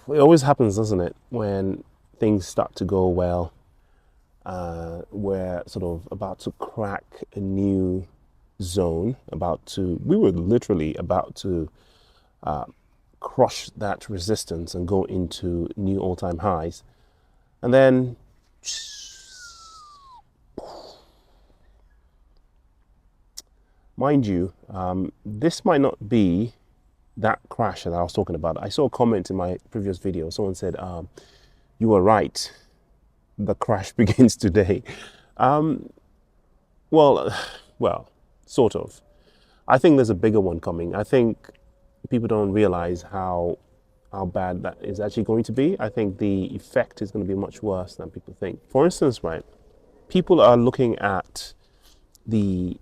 it always happens, doesn't it, when things start to go well. We're sort of about to crack a new zone, we were literally about to crush that resistance and go into new all-time highs. And then, mind you, this might not be that crash that I was talking about. I saw a comment in my previous video. Someone said, you were right. The crash begins today. Um, well, well, sort of. I think there's a bigger one coming. I think people don't realize how bad that is actually going to be. I think the effect is going to be much worse than people think. For instance, right, people are looking at the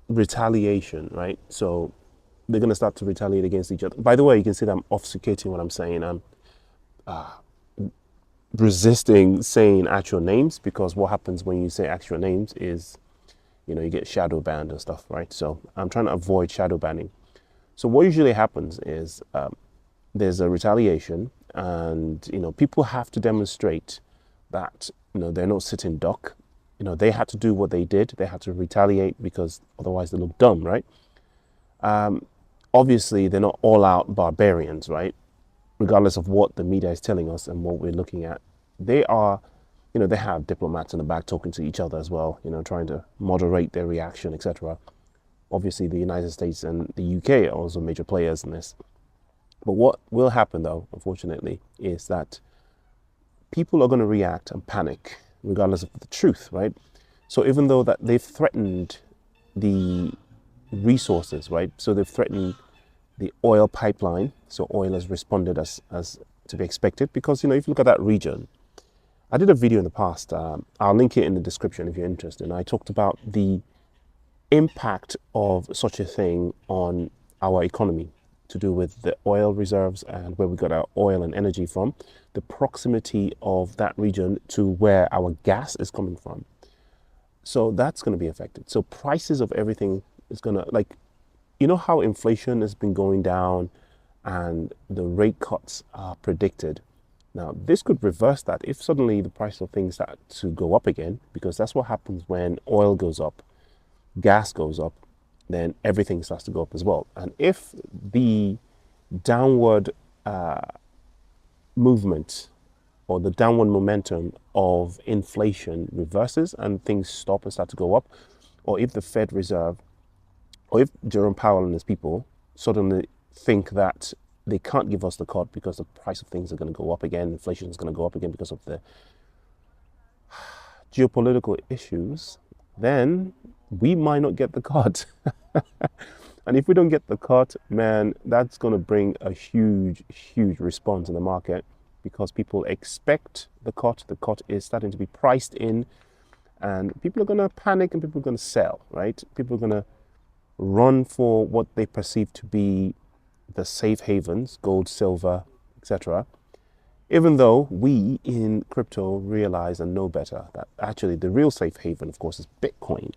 retaliation, right? So they're going to start to retaliate against each other. By the way, you can see that I'm obfuscating what I'm saying. I'm resisting saying actual names, because what happens when you say actual names is, you get shadow banned and stuff, right? So I'm trying to avoid shadow banning. So what usually happens is there's a retaliation, and people have to demonstrate that they're not sitting duck. They had to do what they did. They had to retaliate, because otherwise they look dumb, right? Obviously, they're not all out barbarians, right? Regardless of what the media is telling us and what we're looking at, they are, they have diplomats in the back talking to each other as well, trying to moderate their reaction, etc. Obviously, the United States and the UK are also major players in this. But what will happen, though, unfortunately, is that people are going to react and panic, regardless of the truth, right? So even though that they've threatened the resources, right? So they've threatened the oil pipeline. So oil has responded as to be expected, because if you look at that region, I did a video in the past. I'll link it in the description if you're interested. And I talked about the impact of such a thing on our economy, to do with the oil reserves and where we got our oil and energy from, the proximity of that region to where our gas is coming from. So that's going to be affected. So prices of everything is going to, like, how inflation has been going down and the rate cuts are predicted. Now, this could reverse that if suddenly the price of things start to go up again, because that's what happens when oil goes up, gas goes up, then everything starts to go up as well. And if the downward movement or the downward momentum of inflation reverses and things stop and start to go up, or if the Fed Reserve, or if Jerome Powell and his people suddenly think that they can't give us the cut because the price of things are going to go up again, inflation is going to go up again because of the geopolitical issues, then we might not get the cut. And if we don't get the cut, man, that's going to bring a huge, huge response in the market, because people expect the cut. The cut is starting to be priced in, and people are going to panic and people are going to sell, right? People are going to run for what they perceive to be the safe havens, gold, silver, etc. Even though we in crypto realize and know better that actually the real safe haven, of course, is Bitcoin.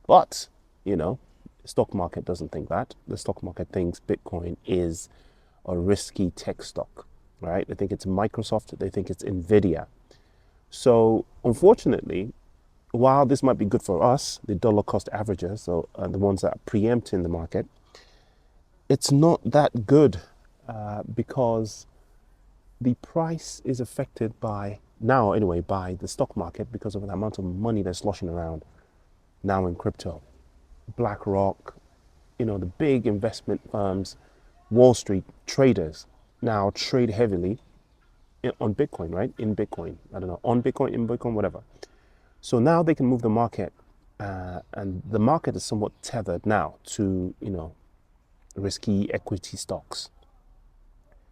But, the stock market doesn't think that. The stock market thinks Bitcoin is a risky tech stock, right? They think it's Microsoft, they think it's Nvidia. So unfortunately, while this might be good for us, the dollar cost averagers, so the ones that are preempting the market, it's not that good, because the price is affected by the stock market, because of the amount of money that's sloshing around now in crypto. BlackRock, the big investment firms, Wall Street traders now trade heavily on Bitcoin, right? In Bitcoin, I don't know, on Bitcoin, in Bitcoin, whatever. So now they can move the market, and the market is somewhat tethered now to, risky equity stocks,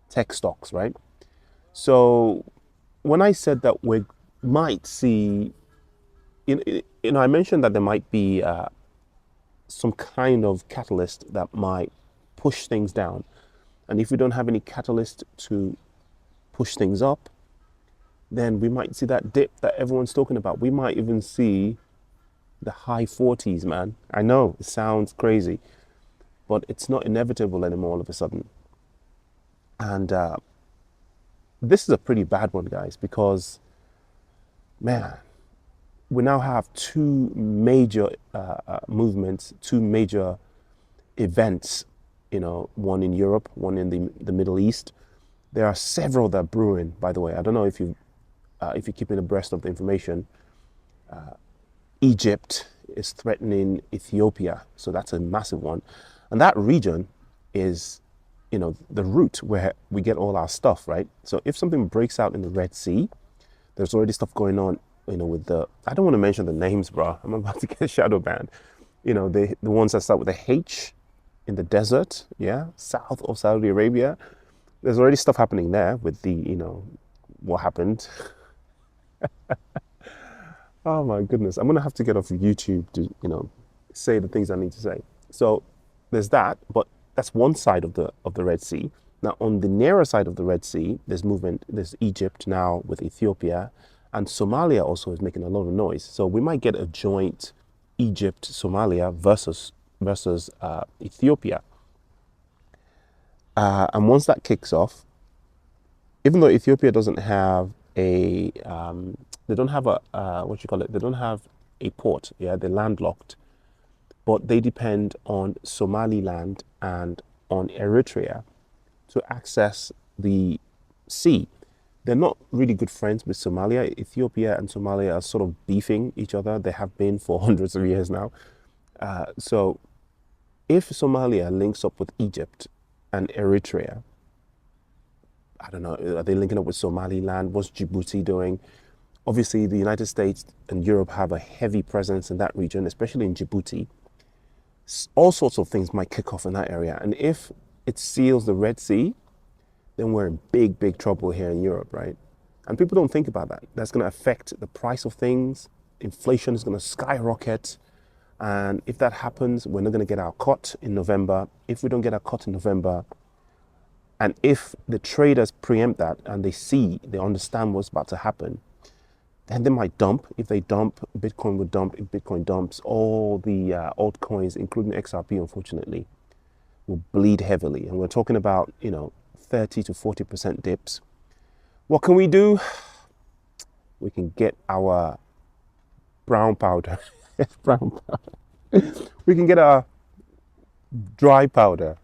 tech stocks, right? So when I said that we might see, I mentioned that there might be some kind of catalyst that might push things down. And if we don't have any catalyst to push things up, then we might see that dip that everyone's talking about. We might even see the high 40s, man. I know it sounds crazy, but it's not inevitable anymore all of a sudden. And this is a pretty bad one, guys, because man, we now have two major movements, two major events, one in Europe, one in the Middle East. There are several that are brewing, by the way. I don't know if you're keeping abreast of the information. Egypt is threatening Ethiopia, so that's a massive one. And that region is, the route where we get all our stuff, right? So if something breaks out in the Red Sea, there's already stuff going on, with I don't want to mention the names, bro. I'm about to get shadow banned. The ones that start with a H in the desert, yeah, south of Saudi Arabia. There's already stuff happening there with what happened. Oh my goodness. I'm gonna have to get off of YouTube to, say the things I need to say. So there's that, but that's one side of the Red Sea. Now on the nearer side of the Red Sea, there's movement, there's Egypt now with Ethiopia, and Somalia also is making a lot of noise. So we might get a joint Egypt, Somalia versus Ethiopia. And once that kicks off, even though Ethiopia doesn't have they don't have a what you call it, they don't have a port, yeah, they're landlocked, but they depend on Somaliland and on Eritrea to access the sea. They're not really good friends with Somalia. Ethiopia and Somalia are sort of beefing each other. They have been for hundreds of years now. So if Somalia links up with Egypt and Eritrea, I don't know, are they linking up with Somaliland? What's Djibouti doing? Obviously, the United States and Europe have a heavy presence in that region, especially in Djibouti. All sorts of things might kick off in that area. And if it seals the Red Sea, then we're in big, big trouble here in Europe, right? And people don't think about that. That's going to affect the price of things. Inflation is going to skyrocket. And if that happens, we're not going to get our cut in November. If we don't get our cut in November, and if the traders preempt that and they understand what's about to happen, then they might dump. If they dump, Bitcoin would dump. If Bitcoin dumps, all the altcoins, including XRP, unfortunately, will bleed heavily. And we're talking about, 30 to 40% dips. What can we do? We can get our brown powder. Brown powder. We can get our dry powder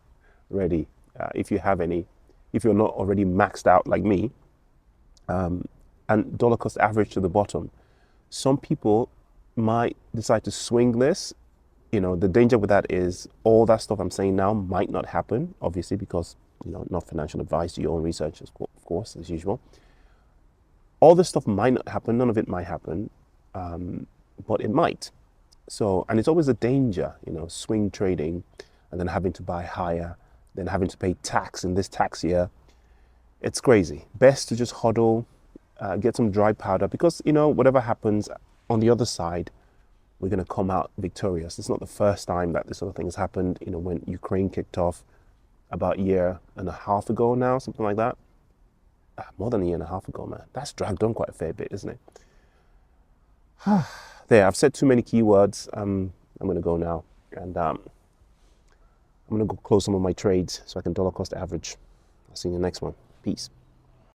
ready, if you have any, if you're not already maxed out like me, and dollar cost average to the bottom. Some people might decide to swing this. The danger with that is all that stuff I'm saying now might not happen, obviously, because, not financial advice, do your own research, of course, as usual. All this stuff might not happen. None of it might happen, but it might. So, and it's always a danger, swing trading and then having to buy higher, then having to pay tax in this tax year. It's crazy. Best to just hodl, get some dry powder, because, whatever happens on the other side, we're going to come out victorious. It's not the first time that this sort of thing has happened. When Ukraine kicked off about a year and a half ago now, something like that. More than a year and a half ago, man. That's dragged on quite a fair bit, isn't it? There, I've said too many keywords. I'm going to go now. And I'm going to go close some of my trades so I can dollar cost average. I'll see you in the next one. Peace.